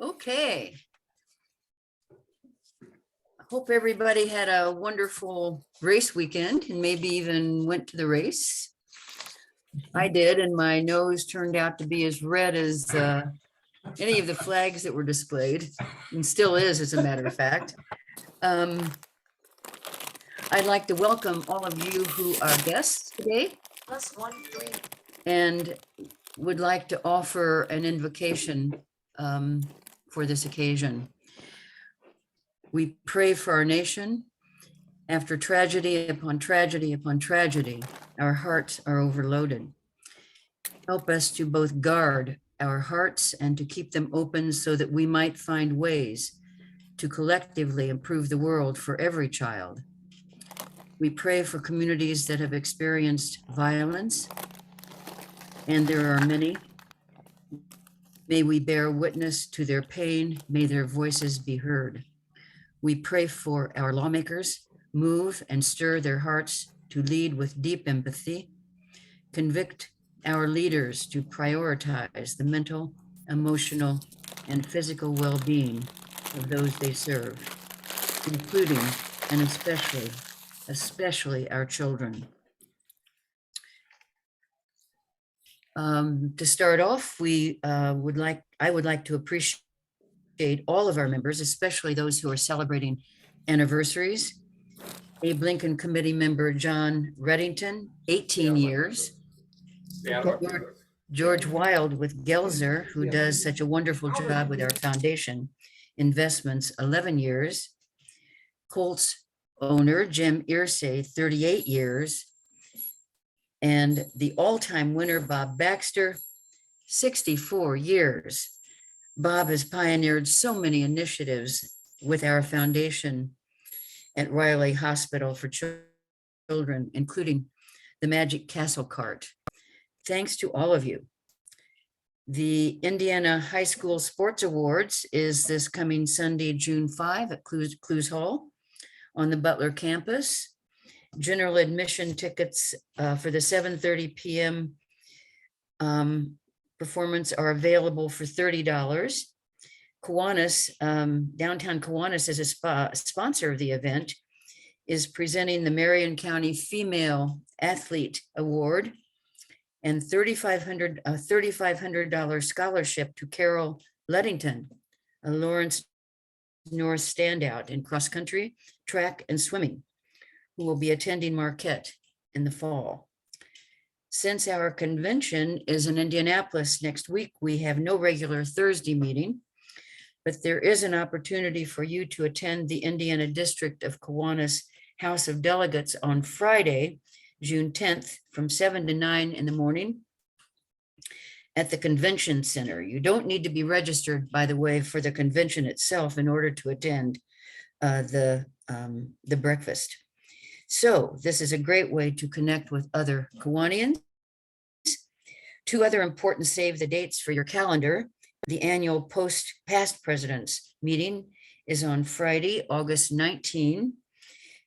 Okay. I hope everybody had a wonderful race weekend and maybe even went to the race. I did, and my nose turned out to be as red as any of the flags that were displayed, and still is, as a matter of fact. I'd like to welcome all of you who are guests today. +1 3. And would like to offer an invocation for this occasion. We pray for our nation. After tragedy upon tragedy upon tragedy, our hearts are overloaded. Help us to both guard our hearts and to keep them open so that we might find ways to collectively improve the world for every child. We pray for communities that have experienced violence, and there are many. May we bear witness to their pain. May their voices be heard. We pray for our lawmakers, move and stir their hearts to lead with deep empathy. Convict our leaders to prioritize the mental, emotional, and physical well-being of those they serve, including and especially our children. To start off, I would like to appreciate all of our members, especially those who are celebrating anniversaries. Abe Lincoln Committee member John Reddington, 18 years. George Wild with Gelzer, who does such a wonderful job with our foundation investments, 11 years. Colts owner Jim Irsay, 38 years. And the all-time winner, Bob Baxter, 64 years. Bob has pioneered so many initiatives with our foundation at Riley Hospital for Children, including the Magic Castle Cart. Thanks to all of you. The Indiana High School Sports Awards is this coming Sunday, June 5 at Clues Hall on the Butler campus. General admission tickets for the 7:30 p.m. Performance are available for $30. Kiwanis, downtown Kiwanis, as a sponsor of the event, is presenting the Marion County Female Athlete Award and $3,500 scholarship to Carol Ludington, a Lawrence North standout in cross country, track, and swimming, who will be attending Marquette in the fall. Since our convention is in Indianapolis next week, we have no regular Thursday meeting, but there is an opportunity for you to attend the Indiana District of Kiwanis House of Delegates on Friday, June 10th, from 7 to 9 in the morning at the Convention Center. You don't need to be registered, by the way, for the convention itself in order to attend the breakfast. So this is a great way to connect with other Kiwanians. Two other important save the dates for your calendar. The annual Past Presidents meeting is on Friday, August 19,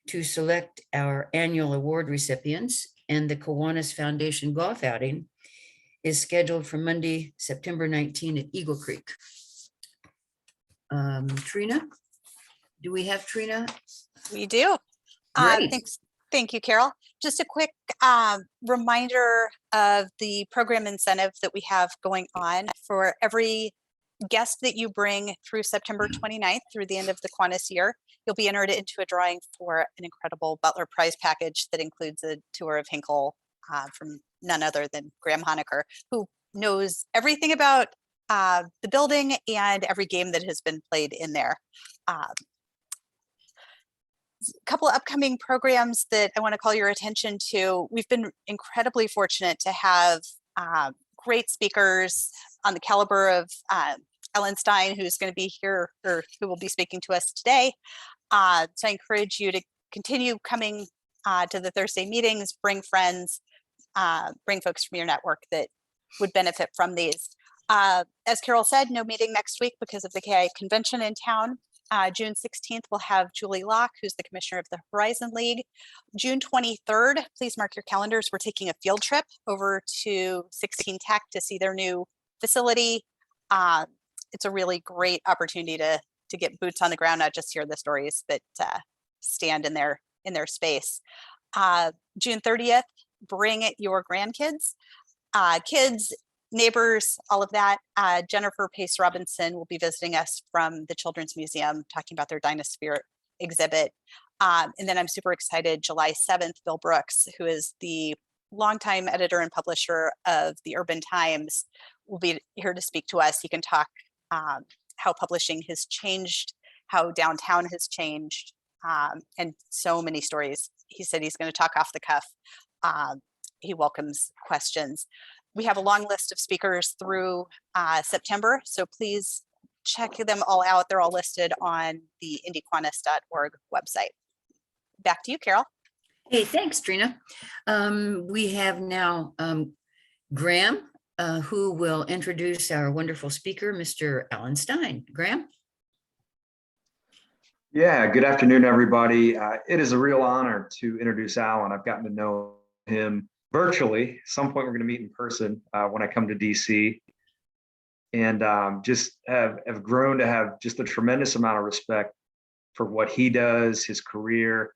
to select our annual award recipients, and the Kiwanis Foundation Golf Outing is scheduled for Monday, September 19 at Eagle Creek. Trina, do we have Trina? We do. Thanks. Thank you, Carol. Just a quick reminder of the program incentive that we have going on. For every guest that you bring through September 29th through the end of the Kiwanis year, you'll be entered into a drawing for an incredible Butler Prize package that includes a tour of Hinkle from none other than Graham Honecker, who knows everything about the building and every game that has been played in there. A couple of upcoming programs that I want to call your attention to. We've been incredibly fortunate to have great speakers on the caliber of Ellen Stein, who's going to be here, or who will be speaking to us today. So I encourage you to continue coming to the Thursday meetings, bring friends, bring folks from your network that would benefit from these. As Carol said, no meeting next week because of the KI convention in town. June 16th, we'll have Julie Locke, who's the commissioner of the Horizon League. June 23rd, please mark your calendars. We're taking a field trip over to 16 Tech to see their new facility. it's a really great opportunity to get boots on the ground, not just hear the stories, but stand in their space. June 30th, bring your grandkids, kids, neighbors, all of that. Jennifer Pace Robinson will be visiting us from the Children's Museum, talking about their Dinosphere exhibit. And then I'm super excited, July 7th, Bill Brooks, who is the longtime editor and publisher of the Urban Times, will be here to speak to us. He can talk how publishing has changed, how downtown has changed, and so many stories. He said he's going to talk off the cuff. He welcomes questions. We have a long list of speakers through September, so please check them all out. They're all listed on the indykiwanis.org website. Back to you, Carol. Hey, thanks, Trina. We have now Graham, who will introduce our wonderful speaker, Mr. Alan Stein. Graham? Yeah, good afternoon, everybody. It is a real honor to introduce Alan. I've gotten to know him virtually. At some point, we're going to meet in person when I come to DC. And just have grown to have just a tremendous amount of respect for what he does, his career.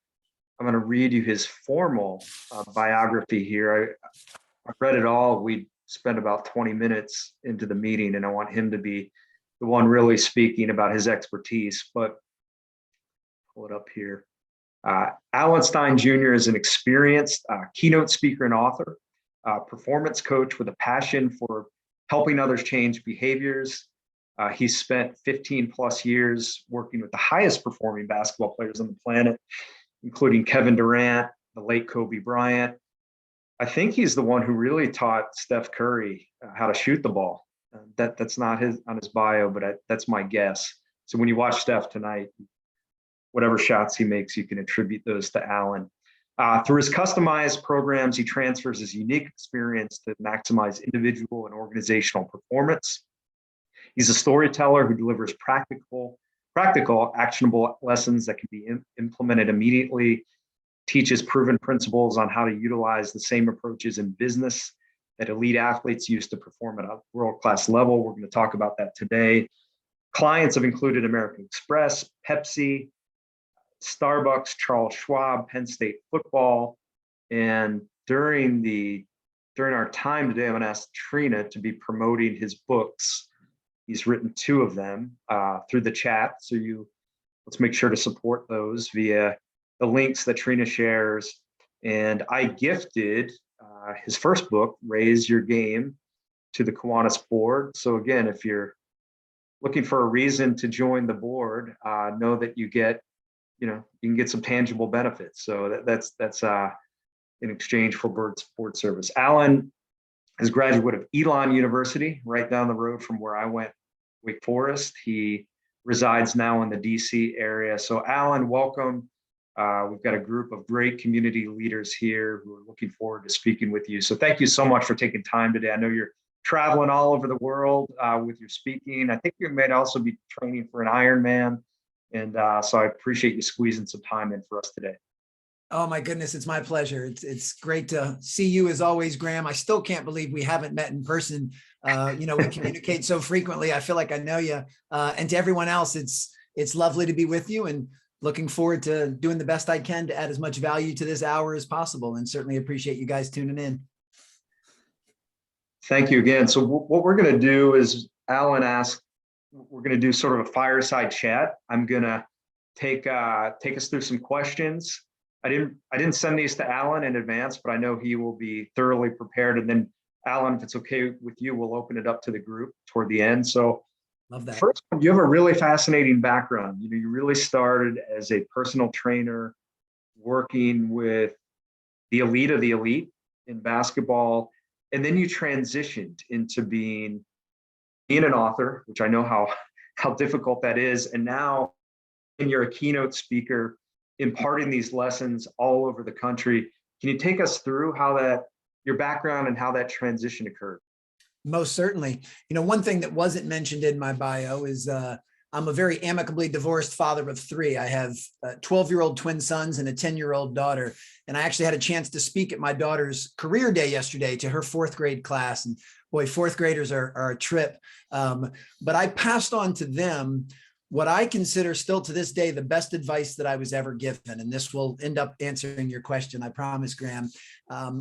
I'm going to read you his formal biography here. I've read it all. We spent about 20 minutes into the meeting, and I want him to be the one really speaking about his expertise. But pull it up here. Alan Stein Jr. is an experienced keynote speaker and author, performance coach with a passion for helping others change behaviors. He's spent 15 plus years working with the highest performing basketball players on the planet, including Kevin Durant, the late Kobe Bryant. I think he's the one who really taught Steph Curry how to shoot the ball. That's not on his bio, but that's my guess. So when you watch Steph tonight, whatever shots he makes, you can attribute those to Alan. Through his customized programs, he transfers his unique experience to maximize individual and organizational performance. He's a storyteller who delivers practical, actionable lessons that can be implemented immediately, teaches proven principles on how to utilize the same approaches in business that elite athletes use to perform at a world-class level. We're going to talk about that today. Clients have included American Express, Pepsi, Starbucks, Charles Schwab, Penn State football. And during our time today, I'm going to ask Trina to be promoting his books. He's written 2 of them through the chat. So let's make sure to support those via the links that Trina shares. And I gifted his first book, Raise Your Game, to the Kiwanis board. So again, if you're looking for a reason to join the board, know that you can get some tangible benefits. So that's in exchange for board service. Alan is a graduate of Elon University, right down the road from where I went, Wake Forest. He resides now in the DC area. So Alan, welcome. We've got a group of great community leaders here who are looking forward to speaking with you. So thank you so much for taking time today. I know you're traveling all over the world with your speaking. I think you might also be training for an Ironman. And so I appreciate you squeezing some time in for us today. Oh my goodness, it's my pleasure. It's great to see you as always, Graham. I still can't believe we haven't met in person. We communicate so frequently. I feel like I know you. And to everyone else, it's lovely to be with you and looking forward to doing the best I can to add as much value to this hour as possible. And certainly appreciate you guys tuning in. Thank you again. So what we're going to do is Alan asked, we're going to do sort of a fireside chat. I'm going to take us through some questions. I didn't send these to Alan in advance, but I know he will be thoroughly prepared. And then Alan, if it's okay with you, we'll open it up to the group toward the end. So love that. First, you have a really fascinating background. You really started as a personal trainer working with the elite of the elite in basketball. And then you transitioned into being an author, which I know how difficult that is. And now you're a keynote speaker imparting these lessons all over the country. Can you take us through your background and how that transition occurred? Most certainly. One thing that wasn't mentioned in my bio is I'm a very amicably divorced father of three. I have 12-year-old twin sons and a 10-year-old daughter. And I actually had a chance to speak at my daughter's career day yesterday to her fourth grade class. And boy, fourth graders are a trip. But I passed on to them what I consider still to this day the best advice that I was ever given. And this will end up answering your question, I promise, Graham.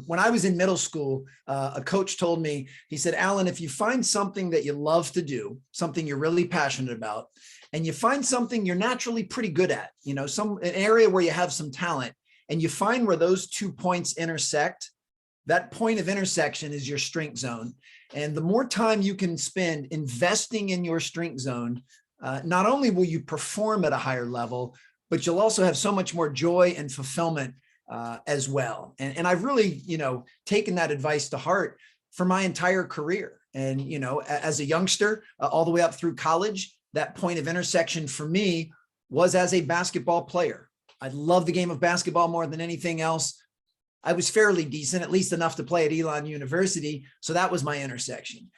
When I was in middle school, a coach told me, he said, Alan, if you find something that you love to do, something you're really passionate about, and you find something you're naturally pretty good at, you know, an area where you have some talent, and you find where those 2 points intersect, that point of intersection is your strength zone. And the more time you can spend investing in your strength zone, not only will you perform at a higher level, but you'll also have so much more joy and fulfillment as well. And I've really, taken that advice to heart for my entire career. And, as a youngster, all the way up through college, that point of intersection for me was as a basketball player. I love the game of basketball more than anything else. I was fairly decent, at least enough to play at Elon University. So that was my intersection.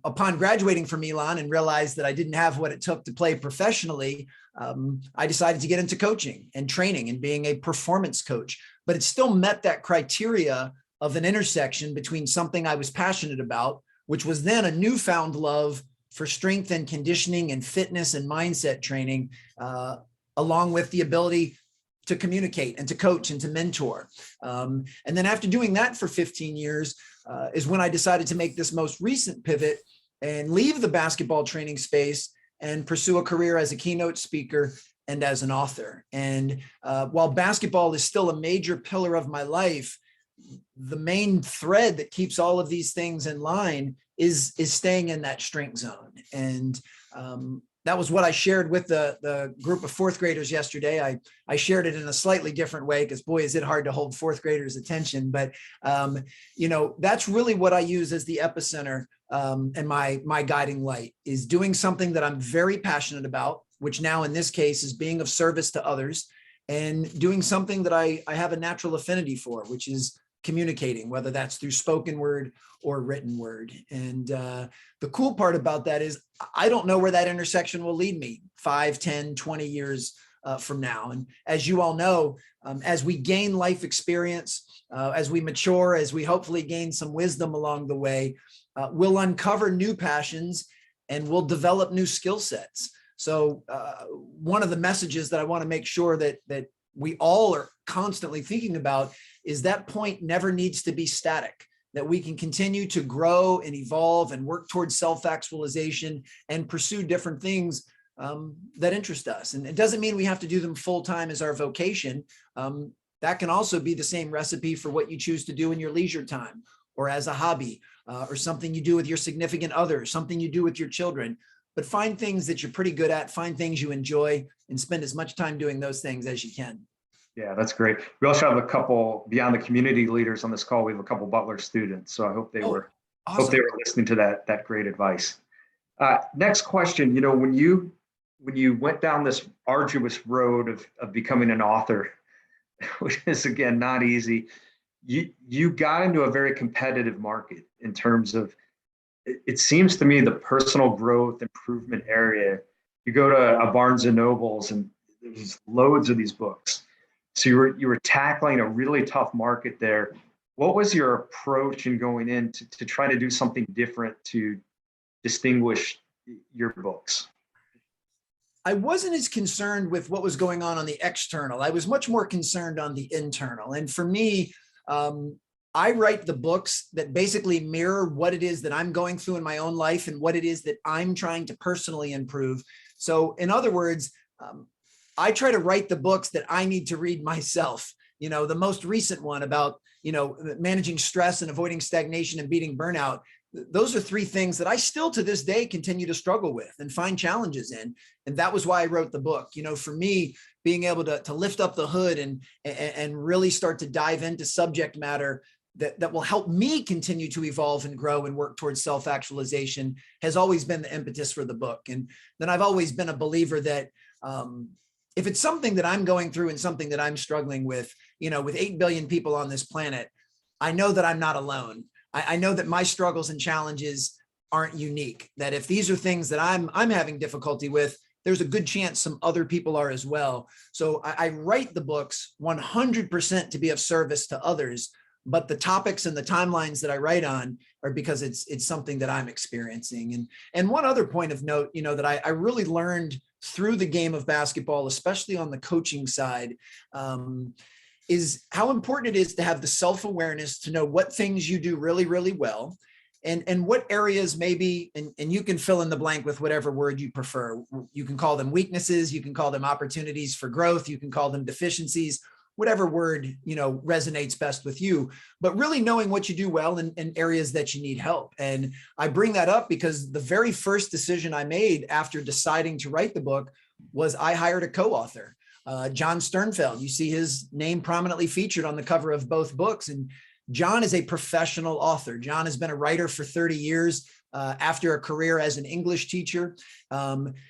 Upon graduating from Elon and realized that I didn't have what it took to play professionally, I decided to get into coaching and training and being a performance coach. But it still met that criteria of an intersection between something I was passionate about, which was then a newfound love for strength and conditioning and fitness and mindset training, along with the ability to communicate and to coach and to mentor. And then after doing that for 15 years is when I decided to make this most recent pivot and leave the basketball training space and pursue a career as a keynote speaker and as an author. And while basketball is still a major pillar of my life, the main thread that keeps all of these things in line is staying in that strength zone. And that was what I shared with the group of fourth graders yesterday. I shared it in a slightly different way because boy, is it hard to hold fourth graders' attention. But, that's really what I use as the epicenter and my guiding light is doing something that I'm very passionate about, which now in this case is being of service to others and doing something that I have a natural affinity for, which is communicating, whether that's through spoken word or written word. And the cool part about that is I don't know where that intersection will lead me 5, 10, 20 years from now. And as you all know, as we gain life experience, as we mature, as we hopefully gain some wisdom along the way, we'll uncover new passions and we'll develop new skill sets. So one of the messages that I want to make sure that we all are constantly thinking about is that point never needs to be static, that we can continue to grow and evolve and work towards self-actualization and pursue different things that interest us. And it doesn't mean we have to do them full time as our vocation. That can also be the same recipe for what you choose to do in your leisure time or as a hobby or something you do with your significant other, something you do with your children. But find things that you're pretty good at, find things you enjoy, and spend as much time doing those things as you can. Yeah, that's great. We also have a couple beyond the community leaders on this call. We have a couple Butler students, so I hope they were awesome. Hope they were listening to that great advice. Next question. When you went down this arduous road of becoming an author, which is again not easy, you got into a very competitive market in terms of. It seems to me the personal growth improvement area. You go to a Barnes and Nobles and there's loads of these books. So you were tackling a really tough market there. What was your approach in going in to try to do something different to distinguish your books? I wasn't as concerned with what was going on the external. I was much more concerned on the internal. And for me, I write the books that basically mirror what it is that I'm going through in my own life and what it is that I'm trying to personally improve. So in other words, I try to write the books that I need to read myself. The most recent one about, managing stress and avoiding stagnation and beating burnout. Those are 3 things that I still to this day continue to struggle with and find challenges in. And that was why I wrote the book. For me, being able to lift up the hood and really start to dive into subject matter that will help me continue to evolve and grow and work towards self-actualization has always been the impetus for the book. And then I've always been a believer that if it's something that I'm going through and something that I'm struggling with, with 8 billion people on this planet, I know that I'm not alone. I know that my struggles and challenges aren't unique, that if these are things that I'm having difficulty with, there's a good chance some other people are as well. So I write the books 100% to be of service to others, but the topics and the timelines that I write on are because it's something that I'm experiencing. And one other point of note, that I really learned through the game of basketball, especially on the coaching side, is how important it is to have the self-awareness to know what things you do really, really well, and what areas maybe, and you can fill in the blank with whatever word you prefer. You can call them weaknesses, you can call them opportunities for growth, you can call them deficiencies, whatever word, resonates best with you, but really knowing what you do well and areas that you need help. And I bring that up because the very first decision I made after deciding to write the book was I hired a co-author. John Sternfeld. You see his name prominently featured on the cover of both books. And John is a professional author. John has been a writer for 30 years after a career as an English teacher.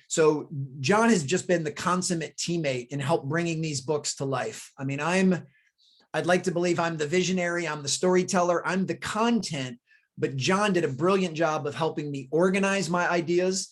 So John has just been the consummate teammate in help bringing these books to life. I mean, I'd like to believe I'm the visionary, I'm the storyteller, I'm the content, but John did a brilliant job of helping me organize my ideas.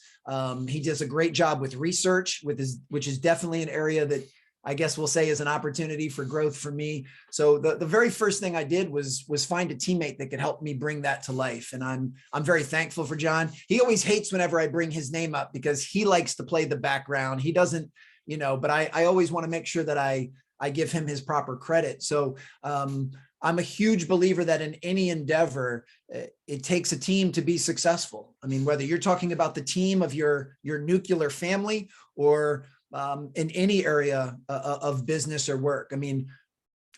He does a great job with research, which is definitely an area that I guess we'll say is an opportunity for growth for me. So the very first thing I did was find a teammate that could help me bring that to life. And I'm very thankful for John. He always hates whenever I bring his name up because he likes to play the background. He doesn't, but I always want to make sure that I give him his proper credit. So I'm a huge believer that in any endeavor, it takes a team to be successful. I mean, whether you're talking about the team of your nuclear family or in any area of business or work. I mean,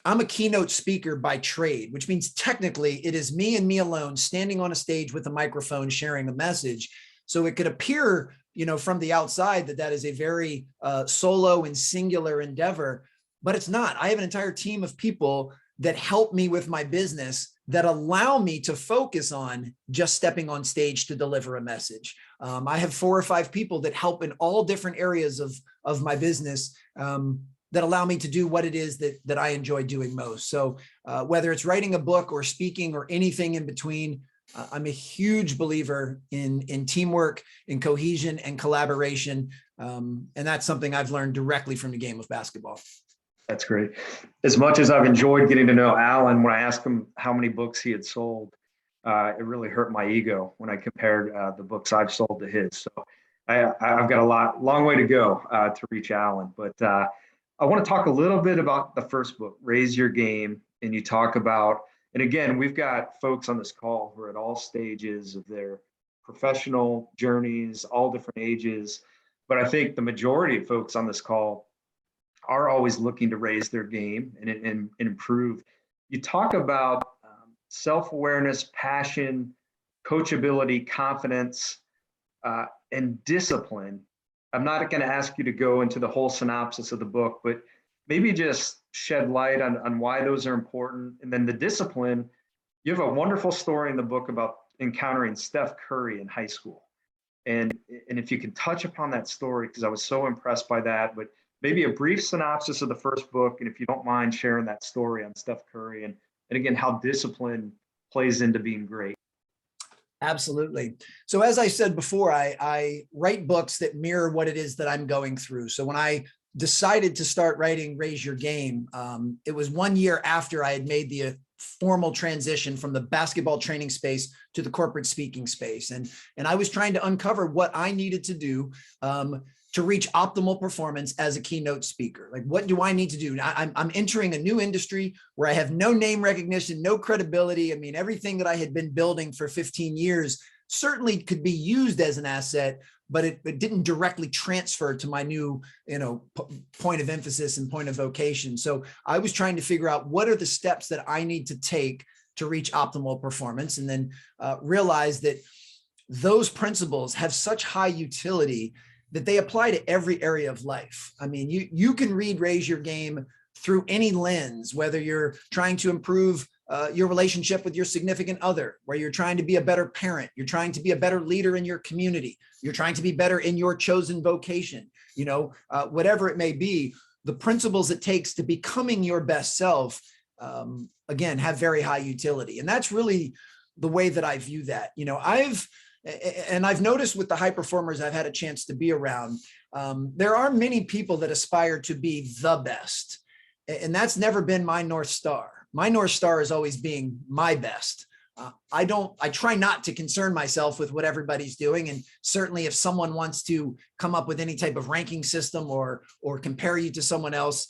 I'm a keynote speaker by trade, which means technically it is me and me alone standing on a stage with a microphone sharing a message. So it could appear, from the outside that is a very solo and singular endeavor, but it's not. I have an entire team of people that help me with my business that allow me to focus on just stepping on stage to deliver a message. I have 4 or 5 people that help in all different areas of my business that allow me to do what it is that I enjoy doing most. So whether it's writing a book or speaking or anything in between, I'm a huge believer in teamwork, in cohesion and collaboration. And that's something I've learned directly from the game of basketball. That's great. As much as I've enjoyed getting to know Alan, when I asked him how many books he had sold, it really hurt my ego when I compared the books I've sold to his. So I've got a long way to go to reach Alan. But I want to talk a little bit about the first book, Raise Your Game. And you talk about, and again, we've got folks on this call who are at all stages of their professional journeys, all different ages. But I think the majority of folks on this call are always looking to raise their game and improve. You talk about self-awareness, passion, coachability, confidence, and discipline. I'm not going to ask you to go into the whole synopsis of the book, but maybe just shed light on why those are important. And then the discipline, you have a wonderful story in the book about encountering Steph Curry in high school. And if you could touch upon that story, because I was so impressed by that, but maybe a brief synopsis of the first book, and if you don't mind sharing that story on Steph Curry and again, how discipline plays into being great. Absolutely. So as I said before, I write books that mirror what it is that I'm going through. So when I decided to start writing Raise Your Game, it was 1 year after I had made the formal transition from the basketball training space to the corporate speaking space. And I was trying to uncover what I needed to do to reach optimal performance as a keynote speaker. Like, what do I need to do? I'm entering a new industry where I have no name recognition, no credibility. I mean, everything that I had been building for 15 years certainly could be used as an asset, but it didn't directly transfer to my new, point of emphasis and point of vocation. So I was trying to figure out what are the steps that I need to take to reach optimal performance, and then realize that those principles have such high utility that they apply to every area of life. I mean, you can read Raise Your Game through any lens, whether you're trying to improve your relationship with your significant other, where you're trying to be a better parent, you're trying to be a better leader in your community, you're trying to be better in your chosen vocation, whatever it may be, the principles it takes to becoming your best self, again, have very high utility. And that's really the way that I view that. I've And I've noticed with the high performers I've had a chance to be around, there are many people that aspire to be the best. And that's never been my North Star. My North Star is always being my best. I try not to concern myself with what everybody's doing. And certainly if someone wants to come up with any type of ranking system or compare you to someone else,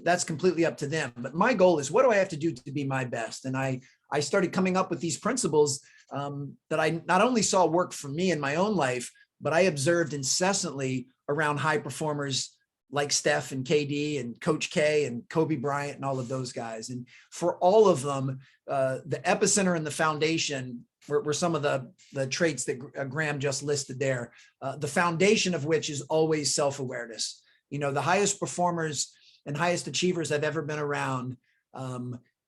that's completely up to them. But my goal is, what do I have to do to be my best? And I started coming up with these principles that I not only saw work for me in my own life, but I observed incessantly around high performers like Steph and KD and Coach K and Kobe Bryant and all of those guys. And for all of them, the epicenter and the foundation were some of the traits that Graham just listed there. The foundation of which is always self-awareness. You know, the highest performers and highest achievers I've ever been around,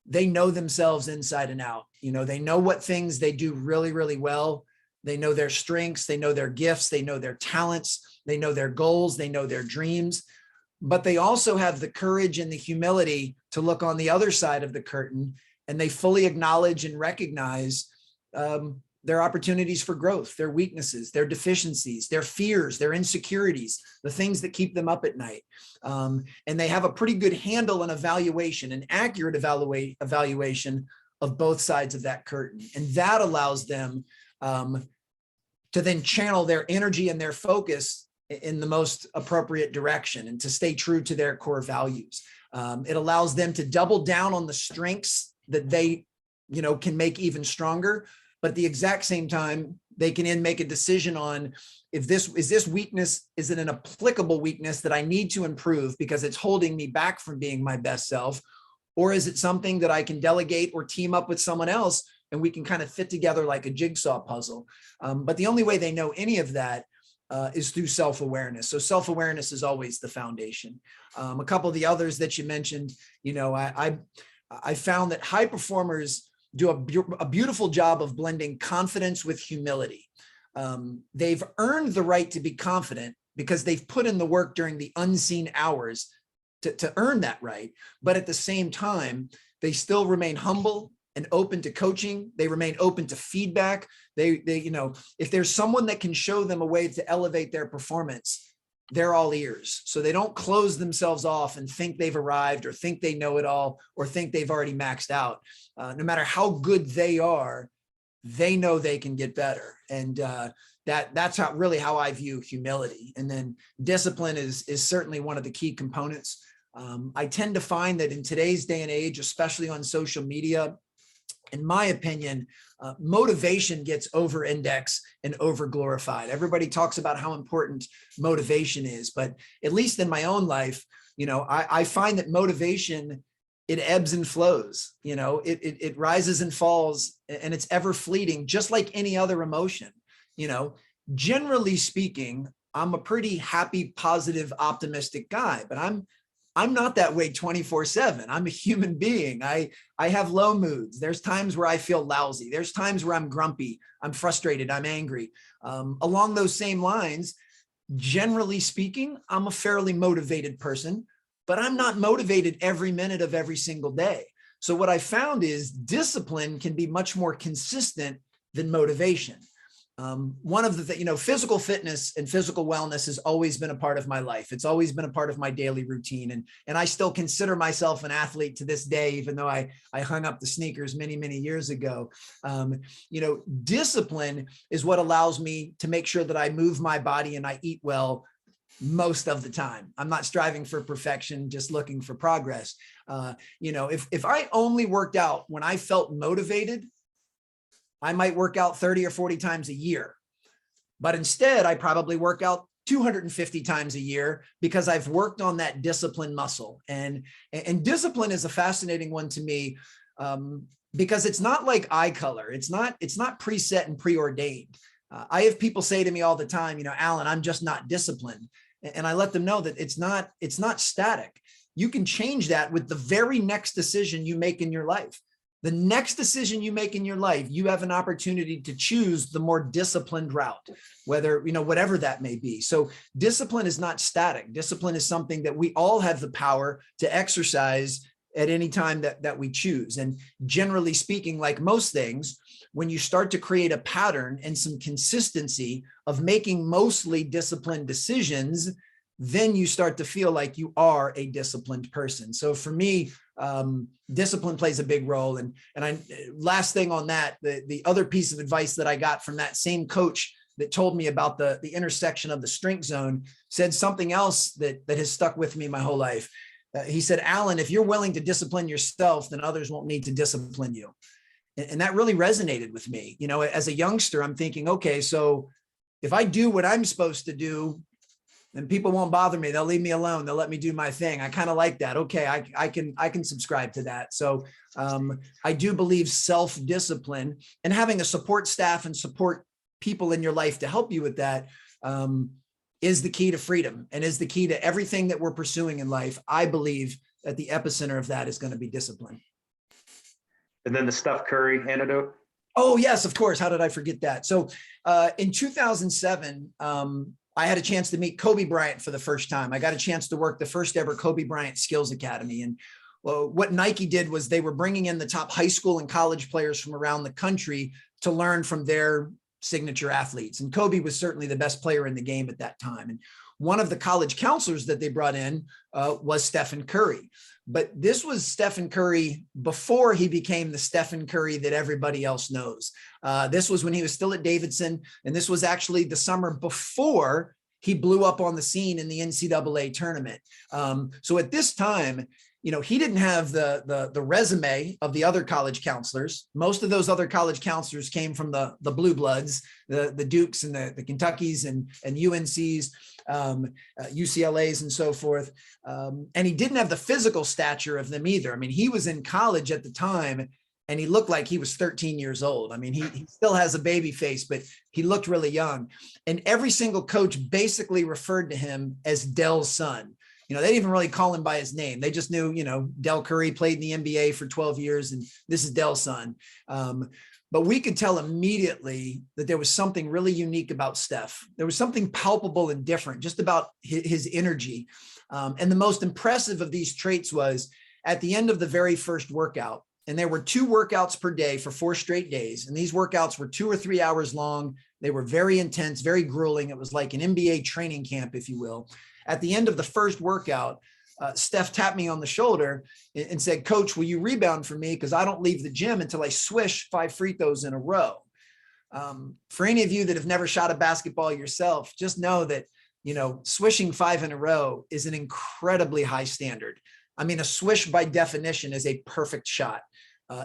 they know themselves inside and out. You know, they know what things they do really, really well. They know their strengths, they know their gifts, they know their talents, they know their goals, they know their dreams, but they also have the courage and the humility to look on the other side of the curtain, and they fully acknowledge and recognize their opportunities for growth, their weaknesses, their deficiencies, their fears, their insecurities, the things that keep them up at night. And they have a pretty good handle and evaluation, an accurate evaluation of both sides of that curtain. And that allows them to then channel their energy and their focus in the most appropriate direction and to stay true to their core values. It allows them to double down on the strengths that they, you know, can make even stronger. But at the exact same time, they can then make a decision on if this weakness, is it an applicable weakness that I need to improve because it's holding me back from being my best self? Or is it something that I can delegate or team up with someone else and we can kind of fit together like a jigsaw puzzle? But the only way they know any of that is through self-awareness. So self-awareness is always the foundation. A couple of the others that you mentioned, you know, I found that high performers do a beautiful job of blending confidence with humility. They've earned the right to be confident because they've put in the work during the unseen hours to earn that right. But at the same time, they still remain humble and open to coaching. They remain open to feedback. They, you know, if there's someone that can show them a way to elevate their performance, they're all ears. So they don't close themselves off and think they've arrived or think they know it all or think they've already maxed out. No matter how good they are, they know they can get better. And that's how I view humility. And then discipline is certainly one of the key components. I tend to find that in today's day and age, especially on social media, in my opinion, motivation gets over-indexed and over-glorified. Everybody talks about how important motivation is, but at least in my own life, you know, I find that motivation, it ebbs and flows. You know, it rises and falls, and it's ever fleeting, just like any other emotion. You know, generally speaking, I'm a pretty happy, positive, optimistic guy, but I'm not that way 24/7. I'm a human being. I have low moods. There's times where I feel lousy. There's times where I'm grumpy, I'm frustrated, I'm angry. Along those same lines, generally speaking, I'm a fairly motivated person, but I'm not motivated every minute of every single day. So what I found is discipline can be much more consistent than motivation. One of the, you know, physical fitness and physical wellness has always been a part of my life. It's always been a part of my daily routine. And I still consider myself an athlete to this day, even though I hung up the sneakers many, many years ago. You know, discipline is what allows me to make sure that I move my body and I eat well most of the time. I'm not striving for perfection, just looking for progress. You know, if I only worked out when I felt motivated, I might work out 30 or 40 times a year, but instead I probably work out 250 times a year because I've worked on that discipline muscle. And discipline is a fascinating one to me because it's not like eye color. It's not preset and preordained. I have people say to me all the time, you know, Alan, I'm just not disciplined. And I let them know that it's not static. You can change that with the very next decision you make in your life. The next decision you make in your life, you have an opportunity to choose the more disciplined route, whether, you know, whatever that may be. So discipline is not static. Discipline is something that we all have the power to exercise at any time that we choose. And generally speaking, like most things, when you start to create a pattern and some consistency of making mostly disciplined decisions, then you start to feel like you are a disciplined person. So for me, discipline plays a big role. And last thing on that, the other piece of advice that I got from that same coach that told me about the intersection of the strength zone said something else that has stuck with me my whole life. He said, Alan, if you're willing to discipline yourself, then others won't need to discipline you. And that really resonated with me. You know, as a youngster, I'm thinking, okay, so if I do what I'm supposed to do, then people won't bother me. They'll leave me alone. They'll let me do my thing. I kind of like that. Okay, I can subscribe to that. So I do believe self-discipline and having a support staff and support people in your life to help you with that is the key to freedom and is the key to everything that we're pursuing in life. I believe that the epicenter of that is going to be discipline. And then the Steph Curry anecdote. Oh, yes, of course. How did I forget that? So in 2007, I had a chance to meet Kobe Bryant for the first time. I got a chance to work the first ever Kobe Bryant Skills Academy. And what Nike did was they were bringing in the top high school and college players from around the country to learn from their signature athletes. And Kobe was certainly the best player in the game at that time. And one of the college counselors that they brought in was Stephen Curry. But this was Stephen Curry before he became the Stephen Curry that everybody else knows. This was when he was still at Davidson. And this was actually the summer before he blew up on the scene in the NCAA tournament. So at this time, you know, he didn't have the resume of the other college counselors. Most of those other college counselors came from the blue bloods, the Dukes and the Kentuckys and UNCs, UCLAs and so forth. And he didn't have the physical stature of them either. I mean, he was in college at the time and he looked like he was 13 years old. I mean, he still has a baby face, but he looked really young. And every single coach basically referred to him as Dell's son. You know, they didn't even really call him by his name. They just knew, you know, Del Curry played in the NBA for 12 years and this is Dell's son. But we could tell immediately that there was something really unique about Steph. There was something palpable and different just about his energy. And the most impressive of these traits was at the end of the very first workout, and there were 2 workouts per day for 4 straight days. And these workouts were 2 or 3 hours long. They were very intense, very grueling. It was like an NBA training camp, if you will. At the end of the first workout, Steph tapped me on the shoulder and said, Coach, will you rebound for me? Because I don't leave the gym until I swish 5 free throws in a row. For any of you that have never shot a basketball yourself, just know that, you know, swishing 5 in a row is an incredibly high standard. I mean, a swish by definition is a perfect shot.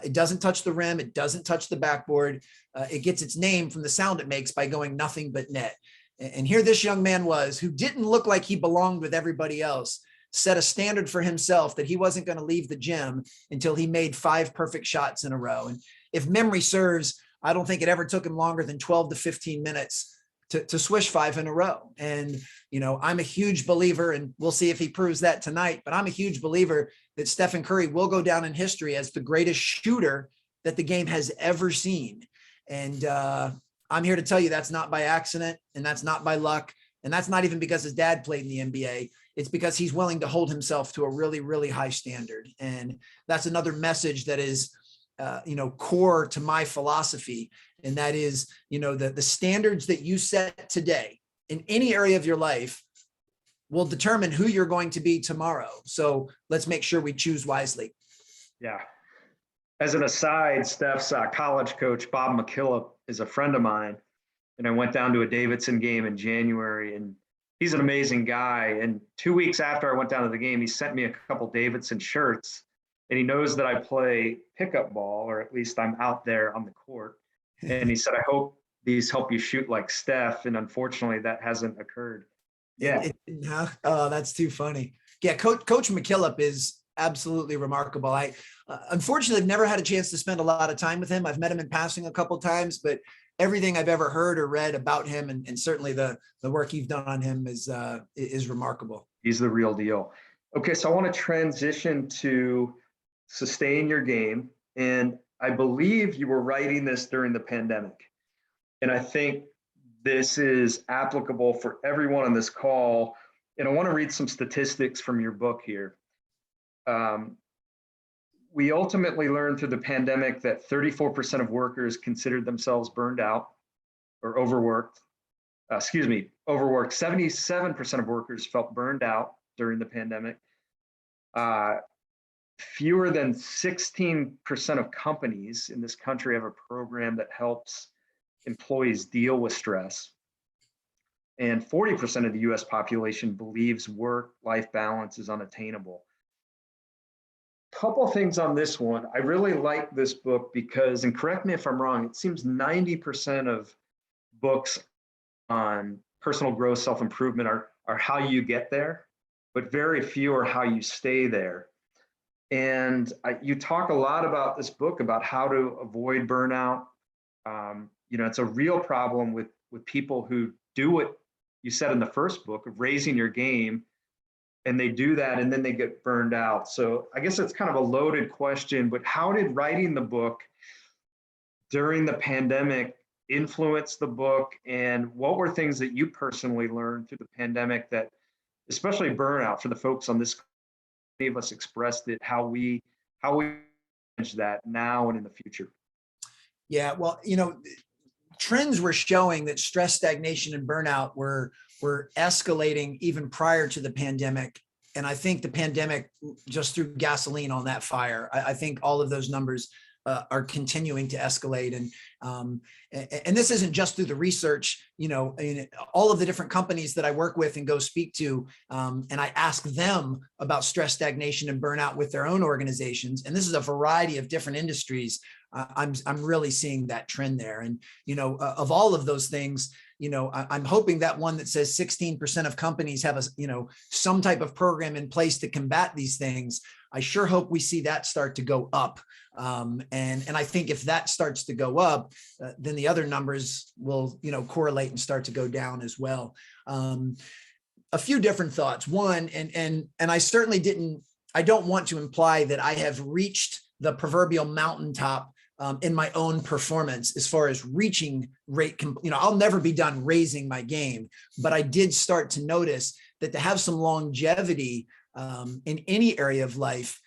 It doesn't touch the rim. It doesn't touch the backboard. It gets its name from the sound it makes by going nothing but net. And here this young man was, who didn't look like he belonged with everybody else, set a standard for himself that he wasn't going to leave the gym until he made 5 perfect shots in a row. And if memory serves, I don't think it ever took him longer than 12 to 15 minutes to swish 5 in a row. And, you know, I'm a huge believer, and we'll see if he proves that tonight, but I'm a huge believer that Stephen Curry will go down in history as the greatest shooter that the game has ever seen. And I'm here to tell you that's not by accident, and that's not by luck. And that's not even because his dad played in the NBA. It's because he's willing to hold himself to a really, really high standard. And that's another message that is, you know, core to my philosophy. And that is, you know, the standards that you set today in any area of your life will determine who you're going to be tomorrow. So let's make sure we choose wisely. Yeah. As an aside, Steph's college coach, Bob McKillop, is a friend of mine. And I went down to a Davidson game in January, and he's an amazing guy. And 2 weeks after I went down to the game, he sent me a couple Davidson shirts, and he knows that I play pickup ball, or at least I'm out there on the court. And he said, I hope these help you shoot like Steph. And unfortunately, that hasn't occurred. Yeah. Oh, that's too funny. Yeah. Coach McKillop is absolutely remarkable. I unfortunately have never had a chance to spend a lot of time with him. I've met him in passing a couple of times, but everything I've ever heard or read about him, and certainly the work you've done on him is remarkable. He's the real deal. Okay, so I want to transition to sustain your game. And I believe you were writing this during the pandemic. And I think this is applicable for everyone on this call. And I want to read some statistics from your book here. we ultimately learned through the pandemic that 34% of workers considered themselves burned out or overworked. Overworked. 77% of workers felt burned out during the pandemic. Fewer than 16% of companies in this country have a program that helps employees deal with stress. And 40% of the US population believes work-life balance is unattainable. Couple things on this one. I really like this book because, and correct me if I'm wrong, it seems 90% of books on personal growth, self-improvement are how you get there, but very few are how you stay there. And you talk a lot about this book about how to avoid burnout. It's a real problem with people who do what you said in the first book of raising your game, and they do that and then they get burned out. So I guess it's kind of a loaded question, but how did writing the book during the pandemic influence the book? And what were things that you personally learned through the pandemic that, especially burnout for the folks on this, gave us expressed it, how we manage that now and in the future? Yeah, well, trends were showing that stress, stagnation, and burnout were escalating even prior to the pandemic. And I think the pandemic just threw gasoline on that fire. I think all of those numbers are continuing to escalate. And this isn't just through the research, all of the different companies that I work with and go speak to, and I ask them about stress, stagnation, and burnout with their own organizations. And this is a variety of different industries. I'm really seeing that trend there. And, of all of those things, I'm hoping that one that says 16% of companies have some type of program in place to combat these things. I sure hope we see that start to go up. And I think if that starts to go up, then the other numbers will, correlate and start to go down as well. A few different thoughts. One, and I certainly I don't want to imply that I have reached the proverbial mountaintop in my own performance as far as reaching rate. I'll never be done raising my game, but I did start to notice that to have some longevity in any area of life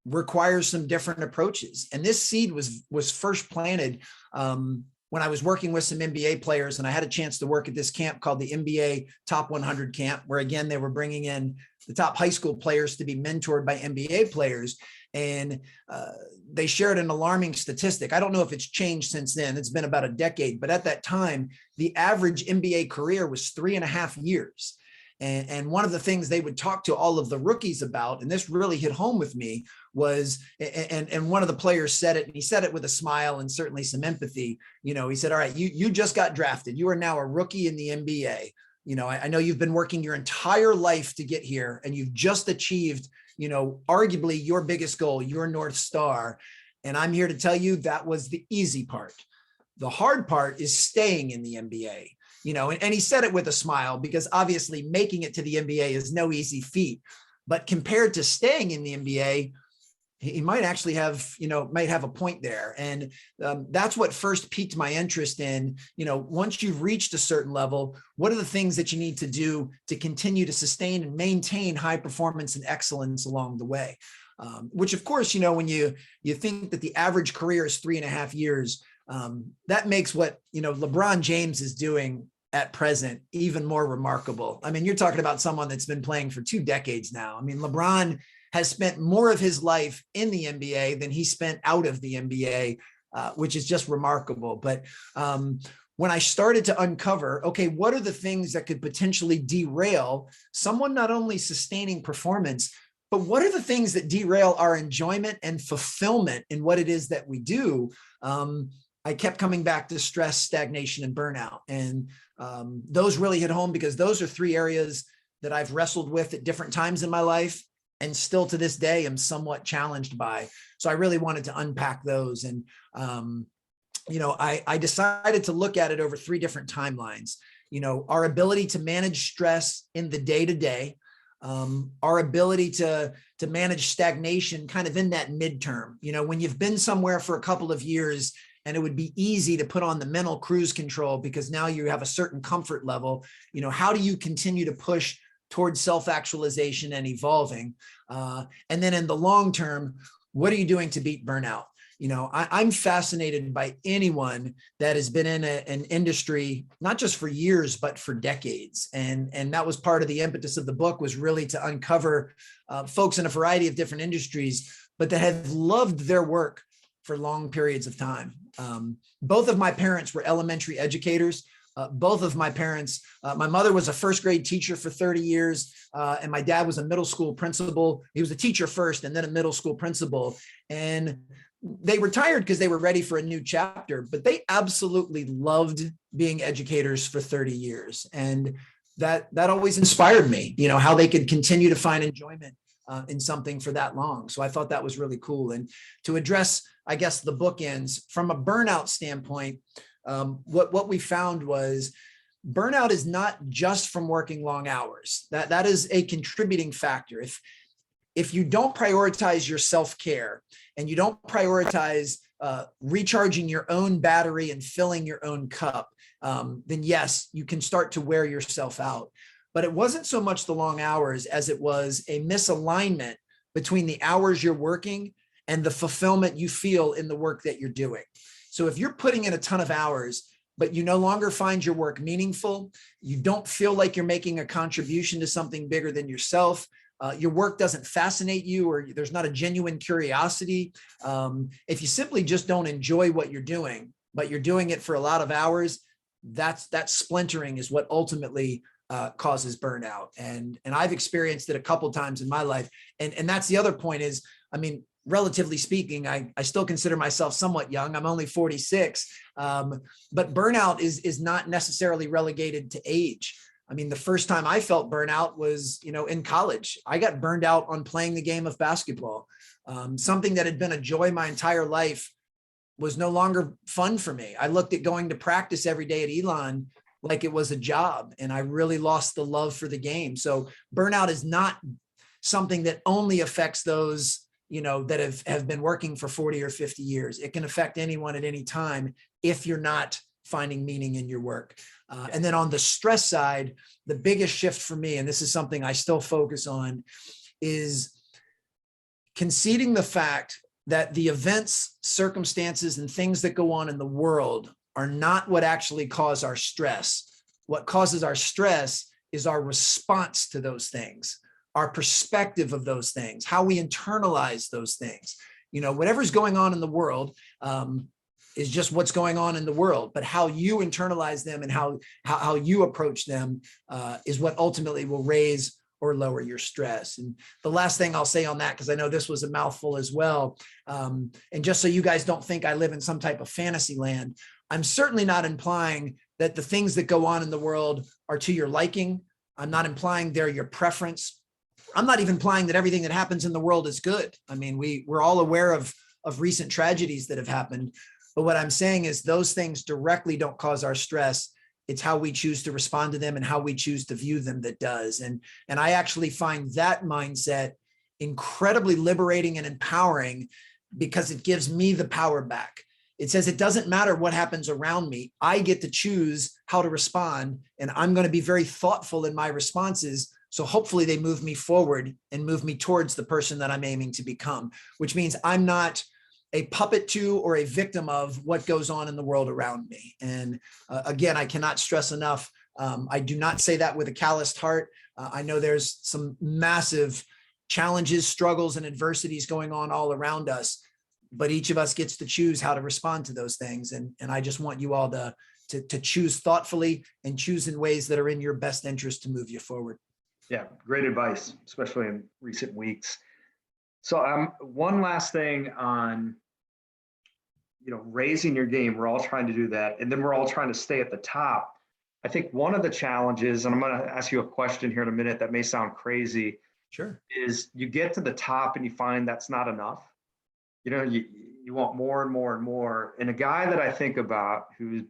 requires some different approaches. And this seed was first planted when I was working with some NBA players, and I had a chance to work at this camp called the NBA Top 100 Camp, where again, they were bringing in the top high school players to be mentored by NBA players. And they shared an alarming statistic. I don't know if it's changed since then. It's been about a decade, but at that time, the average NBA career was 3.5 years. And one of the things they would talk to all of the rookies about, and this really hit home with me, was, and one of the players said it, and he said it with a smile and certainly some empathy. He said, all right, you just got drafted. You are now a rookie in the NBA. I know you've been working your entire life to get here, and you've just achieved, arguably your biggest goal, your North Star. And I'm here to tell you that was the easy part. The hard part is staying in the NBA. And he said it with a smile, because obviously making it to the NBA is no easy feat. But compared to staying in the NBA, he might actually have, might have a point there. And that's what first piqued my interest in, once you've reached a certain level, what are the things that you need to do to continue to sustain and maintain high performance and excellence along the way? Which, of course, when you think that the average career is 3.5 years, that makes what, LeBron James is doing at present even more remarkable. I mean, you're talking about someone that's been playing for 2 decades now. I mean, LeBron has spent more of his life in the NBA than he spent out of the NBA, which is just remarkable. But when I started to uncover, okay, what are the things that could potentially derail someone not only sustaining performance, but what are the things that derail our enjoyment and fulfillment in what it is that we do? I kept coming back to stress, stagnation, and burnout. And those really hit home, because those are 3 areas that I've wrestled with at different times in my life, and still to this day am somewhat challenged by. So I really wanted to unpack those. And, I decided to look at it over 3 different timelines. Our ability to manage stress in the day-to-day, our ability to manage stagnation kind of in that midterm, when you've been somewhere for a couple of years, and it would be easy to put on the mental cruise control because now you have a certain comfort level. How do you continue to push towards self-actualization and evolving? And then in the long term, what are you doing to beat burnout? You know, I'm fascinated by anyone that has been in an industry, not just for years, but for decades. And that was part of the impetus of the book, was really to uncover folks in a variety of different industries, but that have loved their work for long periods of time. Both of my parents were elementary educators. Both of my parents, my mother was a first grade teacher for 30 years, and my dad was a middle school principal. He was a teacher first and then a middle school principal. And they retired because they were ready for a new chapter, but they absolutely loved being educators for 30 years. And that always inspired me, you know, how they could continue to find enjoyment in something for that long. So I thought that was really cool. And to address, I guess, the bookends from a burnout standpoint, what we found was burnout is not just from working long hours. That is a contributing factor. If you don't prioritize your self-care and you don't prioritize recharging your own battery and filling your own cup, then yes, you can start to wear yourself out. But it wasn't so much the long hours as it was a misalignment between the hours you're working and the fulfillment you feel in the work that you're doing. So if you're putting in a ton of hours, but you no longer find your work meaningful, you don't feel like you're making a contribution to something bigger than yourself, your work doesn't fascinate you, or there's not a genuine curiosity, if you simply just don't enjoy what you're doing, but you're doing it for a lot of hours, that splintering is what ultimately causes burnout. And I've experienced it a couple of times in my life. And that's the other point is, I mean, relatively speaking, I still consider myself somewhat young. I'm only 46, but burnout is not necessarily relegated to age. I mean, the first time I felt burnout was, you know, in college. I got burned out on playing the game of basketball. Something that had been a joy my entire life was no longer fun for me. I looked at going to practice every day at Elon like it was a job, and I really lost the love for the game. So burnout is not something that only affects those, you know, that have been working for 40 or 50 years. It can affect anyone at any time if you're not finding meaning in your work. And then on the stress side, the biggest shift for me, and this is something I still focus on, is conceding the fact that the events, circumstances, and things that go on in the world are not what actually cause our stress. What causes our stress is our response to those things, our perspective of those things, how we internalize those things. You know, whatever's going on in the world is just what's going on in the world, but how you internalize them and how you approach them is what ultimately will raise or lower your stress. And the last thing I'll say on that, because I know this was a mouthful as well, and just so you guys don't think I live in some type of fantasy land, I'm certainly not implying that the things that go on in the world are to your liking. I'm not implying they're your preference. I'm not even implying that everything that happens in the world is good. I mean, we're all aware of recent tragedies that have happened. But what I'm saying is those things directly don't cause our stress. It's how we choose to respond to them and how we choose to view them that does. And I actually find that mindset incredibly liberating and empowering because it gives me the power back. It says it doesn't matter what happens around me. I get to choose how to respond, and I'm going to be very thoughtful in my responses. So hopefully they move me forward and move me towards the person that I'm aiming to become, which means I'm not a puppet to or a victim of what goes on in the world around me. And again, I cannot stress enough, I do not say that with a calloused heart. I know there's some massive challenges, struggles, and adversities going on all around us, but each of us gets to choose how to respond to those things. And I just want you all to choose thoughtfully and choose in ways that are in your best interest to move you forward. Yeah, great advice, especially in recent weeks. So one last thing on, you know, raising your game. We're all trying to do that. And then we're all trying to stay at the top. I think one of the challenges, and I'm going to ask you a question here in a minute that may sound crazy, Sure, is you get to the top and you find that's not enough. You know, you want more and more and more. And a guy that I think about who,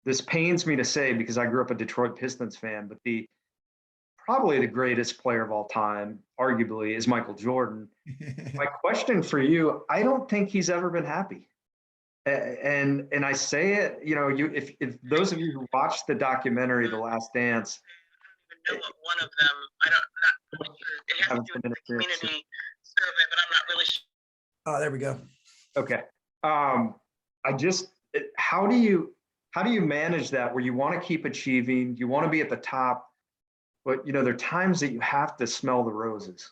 this pains me to say because I grew up a Detroit Pistons fan, but probably the greatest player of all time, arguably, is Michael Jordan. My question for you, I don't think he's ever been happy. And I say it, you know, if those of you who watched the documentary, The Last Dance, I don't even know what one of them, not really sure. It has to do with the community survey, but I'm not really sure. Oh, there we go. Okay. How do you manage that where you want to keep achieving, you want to be at the top, but there are times that you have to smell the roses.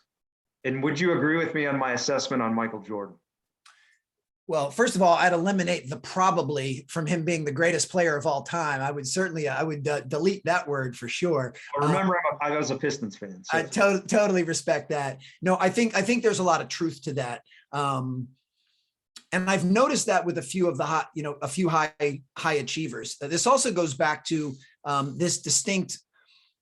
And would you agree with me on my assessment on Michael Jordan? Well, first of all, I'd eliminate the probably from him being the greatest player of all time. I would delete that word for sure. Well, remember, I was a Pistons fan. So. I totally respect that. No, I think there's a lot of truth to that. And I've noticed that with a few of the high achievers. This also goes back to this distinct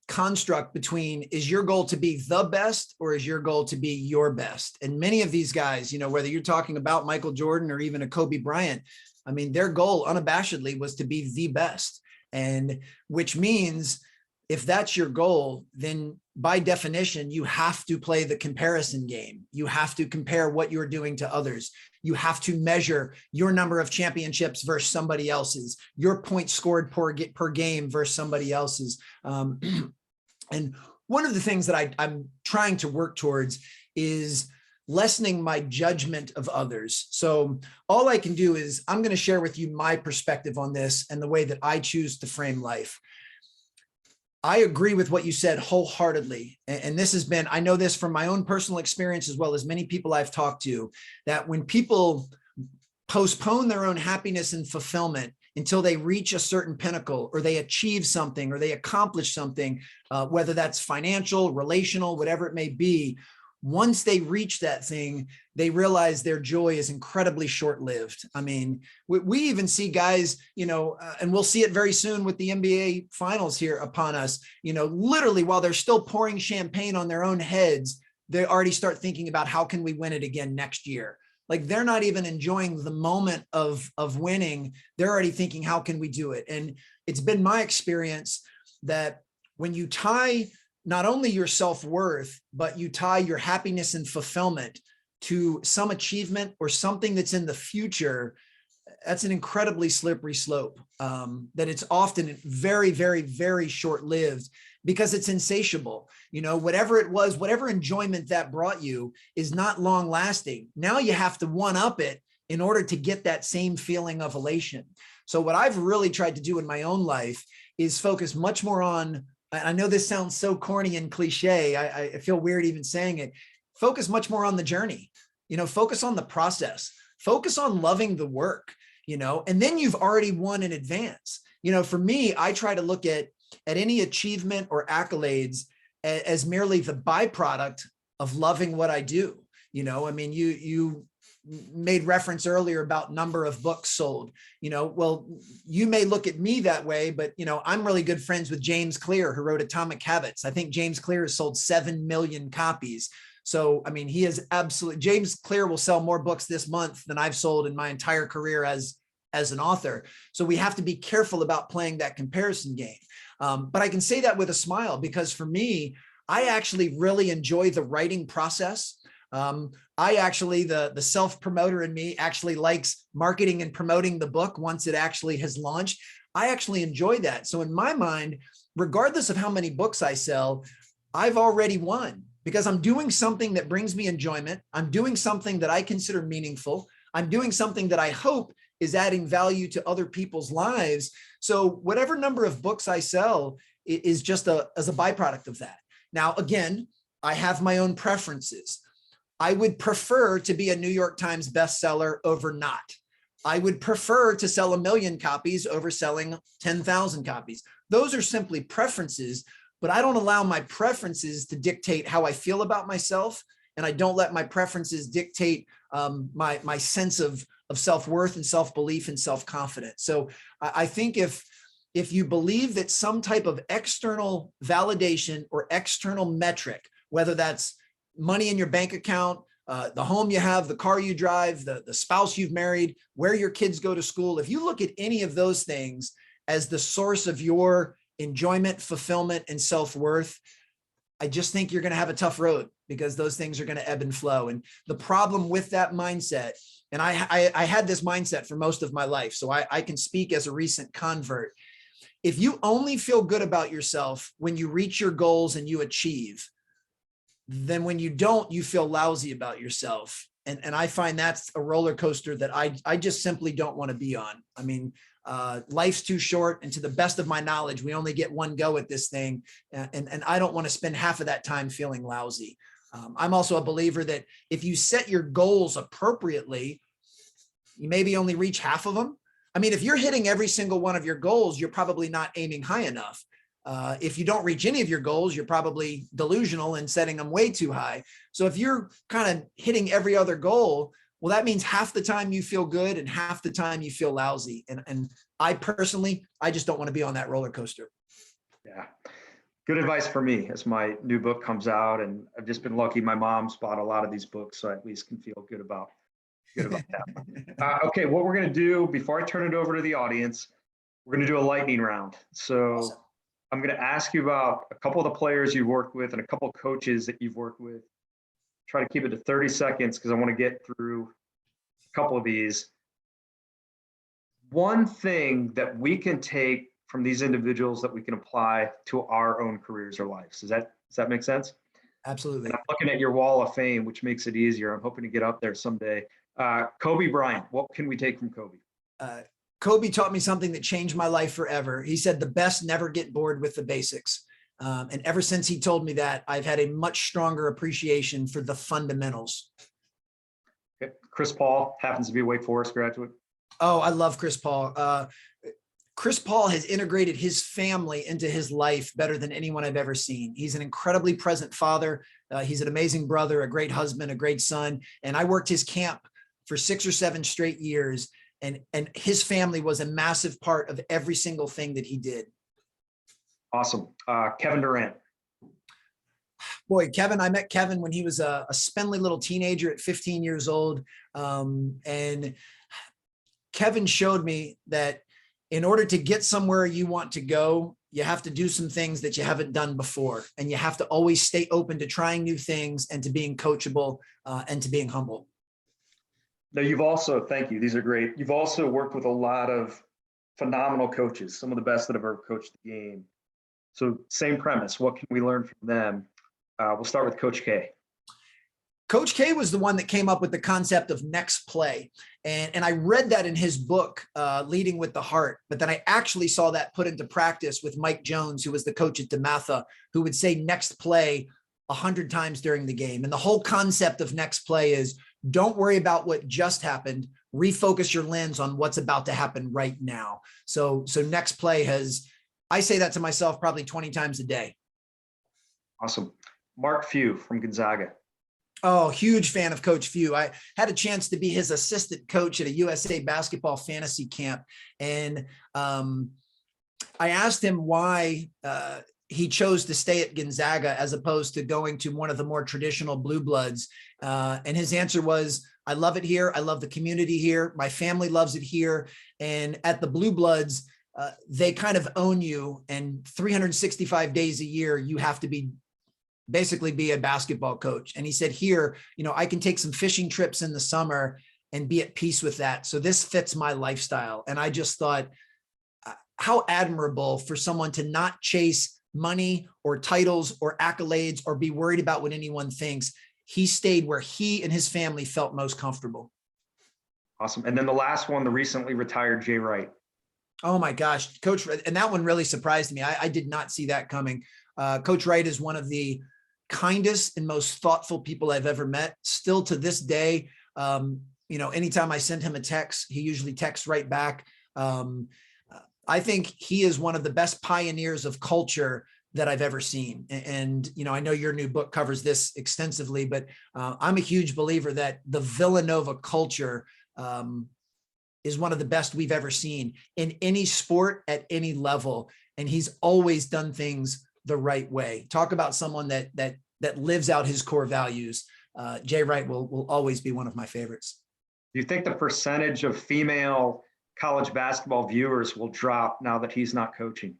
construct between, is your goal to be the best or is your goal to be your best? And many of these guys, whether you're talking about Michael Jordan or even a Kobe Bryant, I mean, their goal unabashedly was to be the best. And which means if that's your goal, then by definition, you have to play the comparison game. You have to compare what you're doing to others. You have to measure your number of championships versus somebody else's, your points scored per game versus somebody else's. And one of the things that I'm trying to work towards is lessening my judgment of others. So all I can do is I'm going to share with you my perspective on this and the way that I choose to frame life. I agree with what you said wholeheartedly. And this has been, I know this from my own personal experience, as well as many people I've talked to, that when people postpone their own happiness and fulfillment until they reach a certain pinnacle or they achieve something or they accomplish something, whether that's financial, relational, whatever it may be, once they reach that thing, they realize their joy is incredibly short-lived. I mean, we even see guys, and we'll see it very soon with the NBA finals here upon us, literally while they're still pouring champagne on their own heads, they already start thinking about how can we win it again next year? Like they're not even enjoying the moment of winning. They're already thinking, how can we do it? And it's been my experience that when you tie not only your self-worth, but you tie your happiness and fulfillment to some achievement or something that's in the future, that's an incredibly slippery slope, that it's often very, very, very short-lived because it's insatiable. Whatever it was, whatever enjoyment that brought you is not long lasting. Now you have to one up it in order to get that same feeling of elation. So what I've really tried to do in my own life is focus much more on, I know this sounds so corny and cliche, I feel weird even saying it, focus much more on the journey, focus on the process, focus on loving the work, and then you've already won in advance. For me, I try to look at any achievement or accolades as merely the byproduct of loving what I do. I mean, you made reference earlier about number of books sold, well, you may look at me that way, but I'm really good friends with James Clear, who wrote Atomic Habits. I think James Clear has sold 7 million copies. So, I mean, he is James Clear will sell more books this month than I've sold in my entire career as an author. So we have to be careful about playing that comparison game. But I can say that with a smile, because for me, I actually really enjoy the writing process. I actually, the self-promoter in me actually likes marketing and promoting the book once it actually has launched. I actually enjoy that. So in my mind, regardless of how many books I sell, I've already won because I'm doing something that brings me enjoyment. I'm doing something that I consider meaningful. I'm doing something that I hope is adding value to other people's lives. So whatever number of books I sell is just as a byproduct of that. Now, again, I have my own preferences. I would prefer to be a New York Times bestseller over not. I would prefer to sell 1 million copies over selling 10,000 copies. Those are simply preferences, but I don't allow my preferences to dictate how I feel about myself. And I don't let my preferences dictate my sense of self-worth and self-belief and self-confidence. So I think if you believe that some type of external validation or external metric, whether that's money in your bank account, the home you have, the car you drive, the spouse you've married, where your kids go to school, if you look at any of those things as the source of your enjoyment, fulfillment, and self-worth, I just think you're going to have a tough road because those things are going to ebb and flow. And the problem with that mindset, and I had this mindset for most of my life, so I can speak as a recent convert. If you only feel good about yourself when you reach your goals and you achieve, then when you don't, you feel lousy about yourself. And I find that's a roller coaster that I just simply don't want to be on. I mean, life's too short. And to the best of my knowledge, we only get one go at this thing. And I don't want to spend half of that time feeling lousy. I'm also a believer that if you set your goals appropriately, you maybe only reach half of them. I mean, if you're hitting every single one of your goals, you're probably not aiming high enough. If you don't reach any of your goals, you're probably delusional and setting them way too high. So if you're kind of hitting every other goal, well, that means half the time you feel good and half the time you feel lousy. And I personally, I just don't want to be on that roller coaster. Yeah. Good advice for me as my new book comes out. And I've just been lucky. My mom's bought a lot of these books, so I at least can feel good about that. Okay, what we're going to do before I turn it over to the audience, we're going to do a lightning round. So Awesome. I'm going to ask you about a couple of the players you've worked with and a couple of coaches that you've worked with. Try to keep it to 30 seconds because I want to get through a couple of these. One thing that we can take from these individuals that we can apply to our own careers or lives. Does that make sense? Absolutely. And I'm looking at your wall of fame, which makes it easier. I'm hoping to get up there someday. Kobe Bryant, what can we take from Kobe? Kobe taught me something that changed my life forever. He said, the best never get bored with the basics. And ever since he told me that, I've had a much stronger appreciation for the fundamentals. Okay. Chris Paul happens to be a Wake Forest graduate. Oh, I love Chris Paul. Chris Paul has integrated his family into his life better than anyone I've ever seen. He's an incredibly present father. He's an amazing brother, a great husband, a great son. And I worked his camp for 6 or 7 straight years. And his family was a massive part of every single thing that he did. Awesome. Kevin Durant. Boy, Kevin, I met Kevin when he was a spindly little teenager at 15 years old. And Kevin showed me that in order to get somewhere you want to go, you have to do some things that you haven't done before. And you have to always stay open to trying new things and to being coachable and to being humble. Now, you've also, thank you, these are great. You've also worked with a lot of phenomenal coaches, some of the best that have ever coached the game. So same premise, what can we learn from them? We'll start with Coach K. Coach K was the one that came up with the concept of next play. And I read that in his book, Leading with the Heart. But then I actually saw that put into practice with Mike Jones, who was the coach at DeMatha, who would say next play 100 times during the game. And the whole concept of next play is don't worry about what just happened. Refocus your lens on what's about to happen right now. So next play I say that to myself probably 20 times a day. Awesome. Mark Few from Gonzaga. Oh, huge fan of Coach Few. I had a chance to be his assistant coach at a USA basketball fantasy camp. And I asked him why he chose to stay at Gonzaga as opposed to going to one of the more traditional blue bloods. And his answer was, I love it here. I love the community here. My family loves it here. And at the blue bloods, they kind of own you. And 365 days a year, you have to basically be a basketball coach. And he said, here, I can take some fishing trips in the summer and be at peace with that. So this fits my lifestyle. And I just thought, how admirable for someone to not chase money or titles or accolades or be worried about what anyone thinks. He stayed where he and his family felt most comfortable. Awesome. And then the last one, the recently retired Jay Wright. Oh my gosh, Coach, and that one really surprised me. I did not see that coming. Coach Wright is one of the kindest and most thoughtful people I've ever met. Still to this day, anytime I send him a text, he usually texts right back. I think he is one of the best pioneers of culture that I've ever seen. And I know your new book covers this extensively, but I'm a huge believer that the Villanova culture is one of the best we've ever seen in any sport at any level. And he's always done things the right way. Talk about someone that lives out his core values. Jay Wright will always be one of my favorites. Do you think the percentage of female college basketball viewers will drop now that he's not coaching?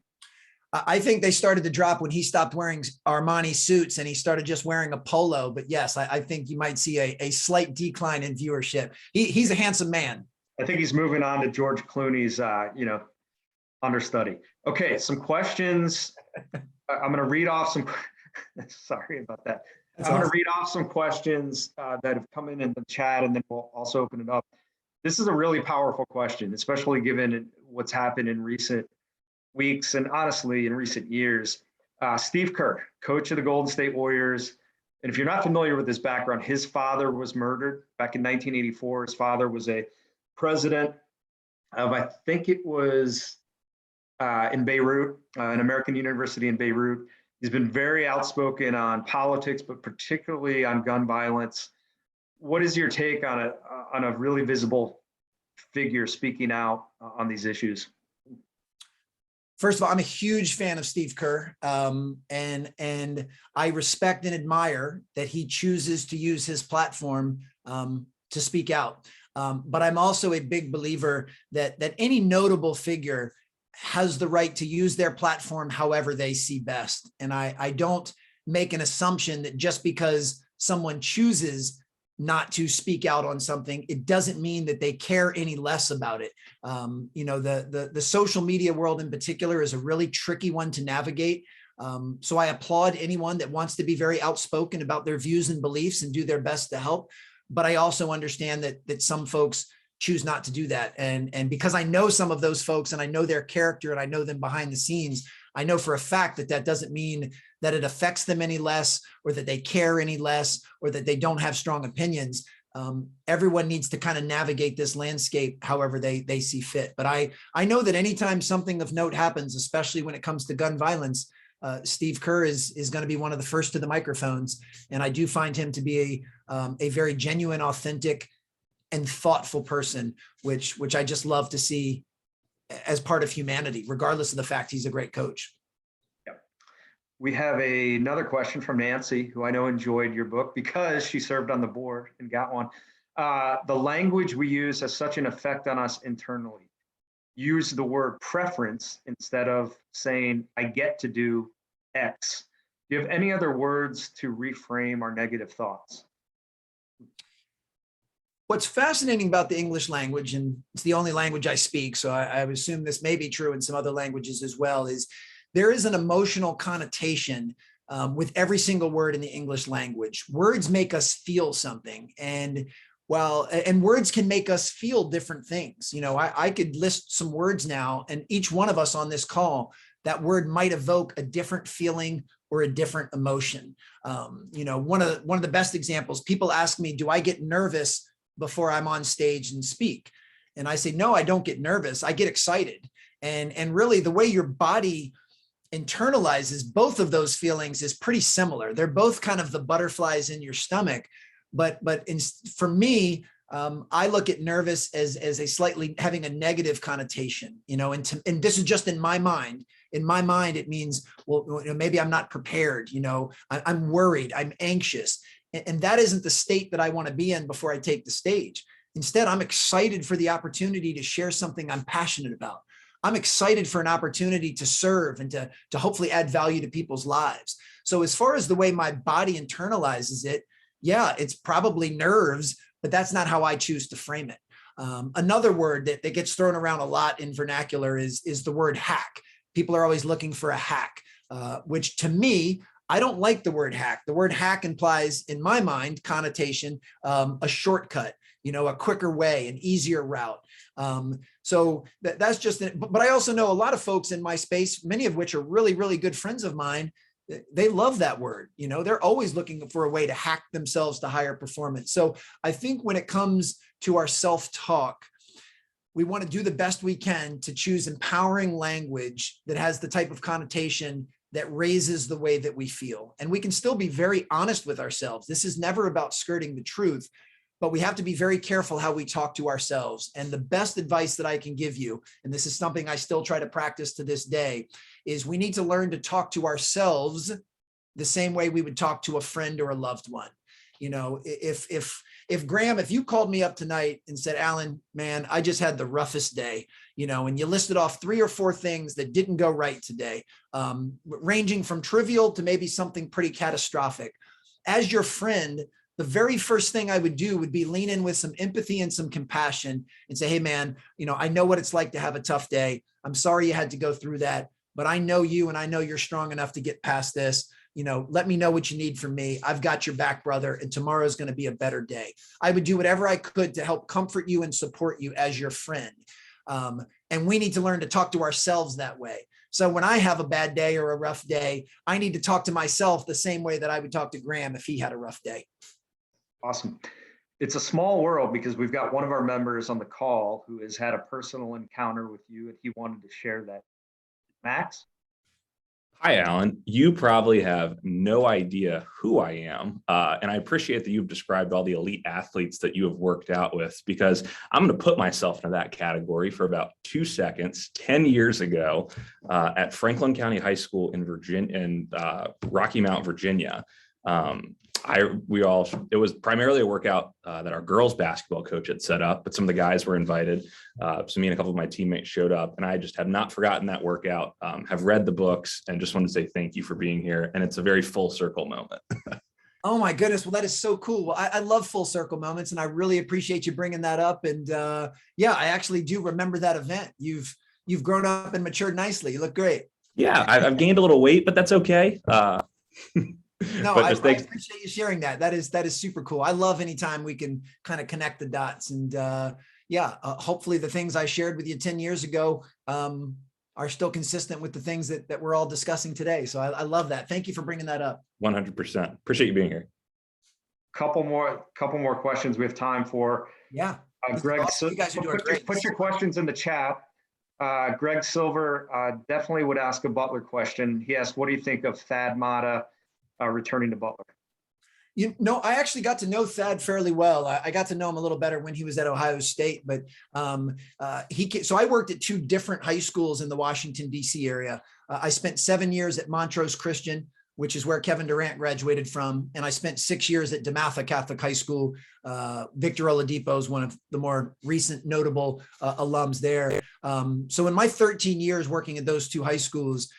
I think they started to drop when he stopped wearing Armani suits and he started just wearing a polo. But yes, I think you might see a slight decline in viewership. He's a handsome man. I think he's moving on to George Clooney's, understudy. Okay, some questions. I'm going to read off some. Sorry about that. That's I'm going to awesome. read off some questions that have come in the chat, and then we'll also open it up. This is a really powerful question, especially given what's happened in recent weeks and honestly in recent years. Steve Kerr, coach of the Golden State Warriors. And if you're not familiar with his background, his father was murdered back in 1984. His father was a president of, I think it was in Beirut, an American university in Beirut. He's been very outspoken on politics, but particularly on gun violence. What is your take on a really visible figure speaking out on these issues? First of all, I'm a huge fan of Steve Kerr, and I respect and admire that he chooses to use his platform to speak out. But I'm also a big believer that any notable figure has the right to use their platform however they see best. And I don't make an assumption that just because someone chooses not to speak out on something, it doesn't mean that they care any less about it. You know, the social media world in particular is a really tricky one to navigate. So I applaud anyone that wants to be very outspoken about their views and beliefs and do their best to help. But I also understand that some folks choose not to do that. And because I know some of those folks and I know their character and I know them behind the scenes, I know for a fact that doesn't mean that it affects them any less or that they care any less or that they don't have strong opinions. Everyone needs to kind of navigate this landscape however they see fit. But I know that anytime something of note happens, especially when it comes to gun violence, Steve Kerr is going to be one of the first to the microphones. And I do find him to be a very genuine, authentic, and thoughtful person, which I just love to see as part of humanity, regardless of the fact he's a great coach. Yep. We have another question from Nancy, who I know enjoyed your book because she served on the board and got one. The language we use has such an effect on us internally. Use the word preference instead of saying, I get to do X. Do you have any other words to reframe our negative thoughts? What's fascinating about the English language, and it's the only language I speak, so I would assume this may be true in some other languages as well, is there is an emotional connotation with every single word in the English language. Words make us feel something, and words can make us feel different things. You know, I could list some words now, and each one of us on this call, that word might evoke a different feeling or a different emotion. You know, one of the best examples, people ask me, do I get nervous before I'm on stage and speak? And I say, no, I don't get nervous. I get excited. And really the way your body internalizes both of those feelings is pretty similar. They're both kind of the butterflies in your stomach. But for me, I look at nervous as a slightly having a negative connotation, you know, and this is just in my mind. In my mind, it means, well, you know, maybe I'm not prepared, you know, I'm worried, I'm anxious. And that isn't the state that I want to be in before I take the stage. Instead, I'm excited for the opportunity to share something I'm passionate about. I'm excited for an opportunity to serve and to hopefully add value to people's lives. So as far as the way my body internalizes it, yeah, it's probably nerves, but that's not how I choose to frame it. Another word that gets thrown around a lot in vernacular is the word hack. People are always looking for a hack, which to me, I don't like the word hack. The word hack implies, in my mind, connotation, a shortcut, you know, a quicker way, an easier route. So that's just it. But I also know a lot of folks in my space, many of which are really, really good friends of mine. They love that word. You know, they're always looking for a way to hack themselves to higher performance. So I think when it comes to our self-talk, we want to do the best we can to choose empowering language that has the type of connotation that raises the way that we feel. And we can still be very honest with ourselves. This is never about skirting the truth, but we have to be very careful how we talk to ourselves. And the best advice that I can give you, and this is something I still try to practice to this day, is we need to learn to talk to ourselves the same way we would talk to a friend or a loved one. You know, if Graham, if you called me up tonight and said, Alan, man, I just had the roughest day, you know, and you listed off 3 or 4 things that didn't go right today, ranging from trivial to maybe something pretty catastrophic. As your friend, the very first thing I would do would be lean in with some empathy and some compassion and say, hey, man, you know, I know what it's like to have a tough day. I'm sorry you had to go through that, but I know you and I know you're strong enough to get past this. let me know what you need from me. I've got your back, brother. And tomorrow is going to be a better day. I would do whatever I could to help comfort you and support you as your friend. And we need to learn to talk to ourselves that way. So when I have a bad day or a rough day, I need to talk to myself the same way that I would talk to Graham if he had a rough day. Awesome. It's a small world because we've got one of our members on the call who has had a personal encounter with you, and he wanted to share that. Max? Hi, Alan. You probably have no idea who I am. And I appreciate that you've described all the elite athletes that you have worked out with, because I'm going to put myself into that category for about 2 seconds. 10 years ago at Franklin County High School in Virginia, in Rocky Mount, Virginia. It was primarily a workout that our girls basketball coach had set up, but some of the guys were invited. So me and a couple of my teammates showed up, and I just have not forgotten that workout, have read the books, and just wanted to say thank you for being here. And it's a very full circle moment. Oh my goodness. Well, that is so cool. Well, I love full circle moments, and I really appreciate you bringing that up. And yeah, I actually do remember that event. You've grown up and matured nicely. You look great. Yeah, I've gained a little weight, but that's okay. No, But I just thanks. appreciate you sharing that. That is super cool. I love anytime we can kind of connect the dots. And hopefully the things I shared with you 10 years ago are still consistent with the things that we're all discussing today. So I love that. Thank you for bringing that up. 100%. Appreciate you being here. Couple more questions we have time for. Yeah. Greg, awesome. You guys are doing great. Put your questions in the chat. Greg Silver definitely would ask a Butler question. He asked, what do you think of Thad Matta returning to Butler? I actually got to know Thad fairly well. I got to know him a little better when he was at Ohio State, but so I worked at 2 different high schools in the Washington, D.C. area. I spent 7 years at Montrose Christian, which is where Kevin Durant graduated from. And I spent 6 years at DeMatha Catholic High School. Victor Oladipo is one of the more recent notable alums there. So in my 13 years working at those 2 high schools,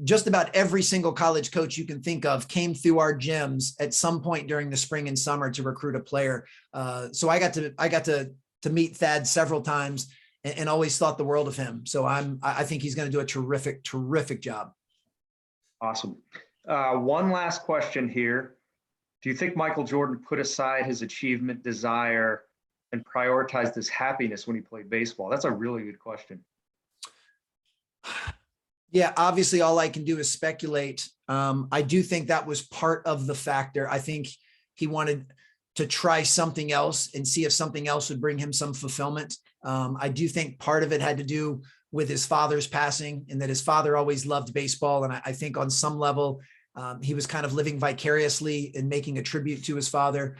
just about every single college coach you can think of came through our gyms at some point during the spring and summer to recruit a player. So I got to meet Thad several times and always thought the world of him. So I think he's going to do a terrific job. Awesome. One last question here. Do you think Michael Jordan put aside his achievement desire and prioritized his happiness when he played baseball? That's a really good question. Yeah, obviously all I can do is speculate. I do think that was part of the factor. I think he wanted to try something else and see if something else would bring him some fulfillment. I do think part of it had to do with his father's passing, and that his father always loved baseball. And I think on some level, he was kind of living vicariously and making a tribute to his father.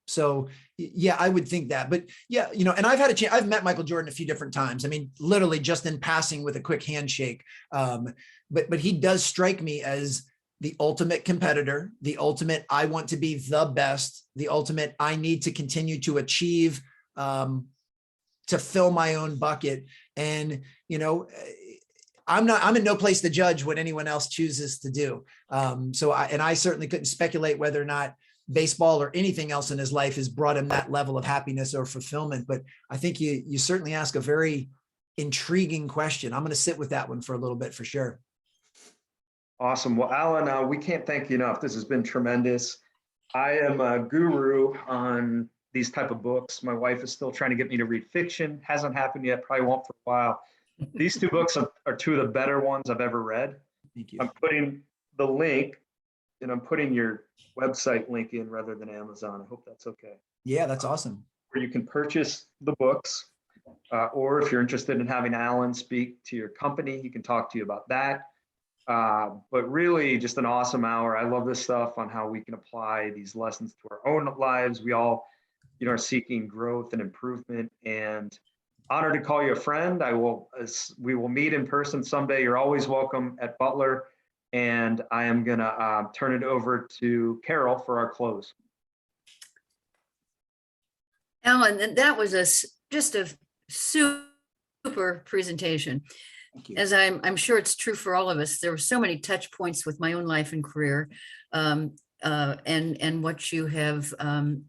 So yeah, I would think that, but yeah, and I've had a chance, I've met Michael Jordan a few different times. I mean, literally just in passing with a quick handshake. But he does strike me as the ultimate competitor, the ultimate, I want to be the best, the ultimate, I need to continue to achieve, to fill my own bucket. And, I'm in no place to judge what anyone else chooses to do. I certainly couldn't speculate whether or not baseball or anything else in his life has brought him that level of happiness or fulfillment. But I think you certainly ask a very intriguing question. I'm going to sit with that one for a little bit for sure. Awesome. Well, Alan, we can't thank you enough. This has been tremendous. I am a guru on these type of books. My wife is still trying to get me to read fiction. Hasn't happened yet. Probably won't for a while. These 2 books are 2 of the better ones I've ever read. Thank you. I'm putting the link, and I'm putting your website link in rather than Amazon. I hope that's okay. Yeah, that's awesome. Where you can purchase the books, or if you're interested in having Alan speak to your company, he can talk to you about that. But really just an awesome hour. I love this stuff on how we can apply these lessons to our own lives. We all, are seeking growth and improvement, and honored to call you a friend. We will meet in person someday. You're always welcome at Butler. And I am going to turn it over to Carol for our close. Alan, that was just a super presentation. Thank you. As I'm sure it's true for all of us, there were so many touch points with my own life and career, and what you have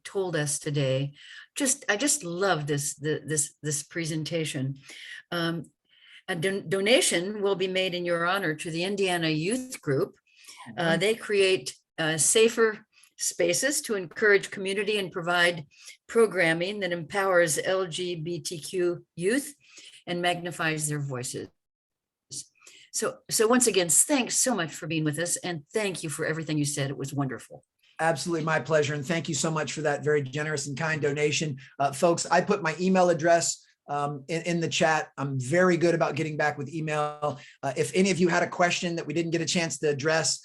told us today. I just love this presentation. A donation will be made in your honor to the Indiana Youth Group, They create safer spaces to encourage community and provide programming that empowers LGBTQ youth and magnifies their voices. So once again, thanks so much for being with us, and thank you for everything you said. It was wonderful. Absolutely my pleasure. And thank you so much for that very generous and kind donation. Folks, I put my email address in the chat. I'm very good about getting back with email. If any of you had a question that we didn't get a chance to address,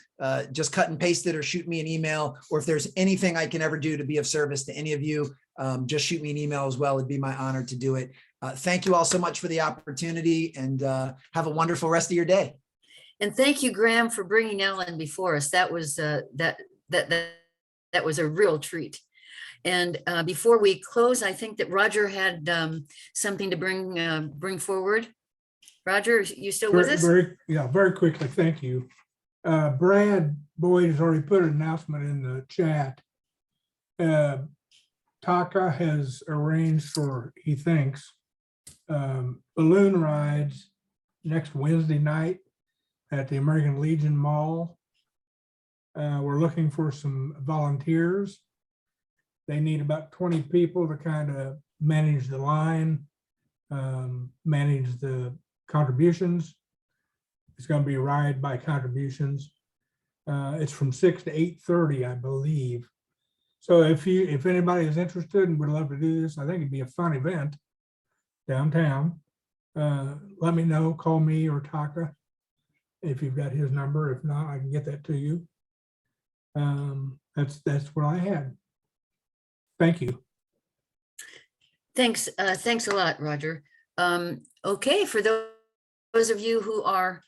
just cut and paste it or shoot me an email. Or if there's anything I can ever do to be of service to any of you, just shoot me an email as well. It'd be my honor to do it. Thank you all so much for the opportunity, and have a wonderful rest of your day. And thank you, Graham, for bringing Ellen before us. That was that was a real treat. And before we close, I think that Roger had something to bring forward. Roger, you still with us? Very quickly. Thank you. Brad Boyd has already put an announcement in the chat. Taka has arranged for, he thinks, balloon rides next Wednesday night at the American Legion Mall. We're looking for some volunteers. They need about 20 people to kind of manage the line, manage the contributions. It's going to be a ride by contributions. It's from 6 to 8:30, I believe. So if anybody is interested and would love to do this, I think it'd be a fun event downtown. Let me know, call me or Taka if you've got his number. If not, I can get that to you. That's what I had. Thank you. Thanks a lot, Roger. Okay, for those of you who are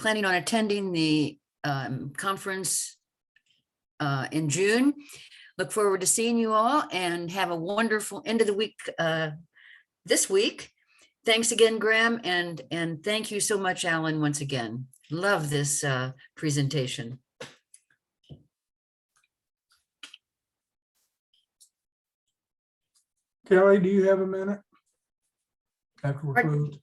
planning on attending the conference in June, look forward to seeing you all, and have a wonderful end of the week this week. Thanks again, Graham, and thank you so much, Alan, once again. Love this presentation. Kelly, do you have a minute after we're closed?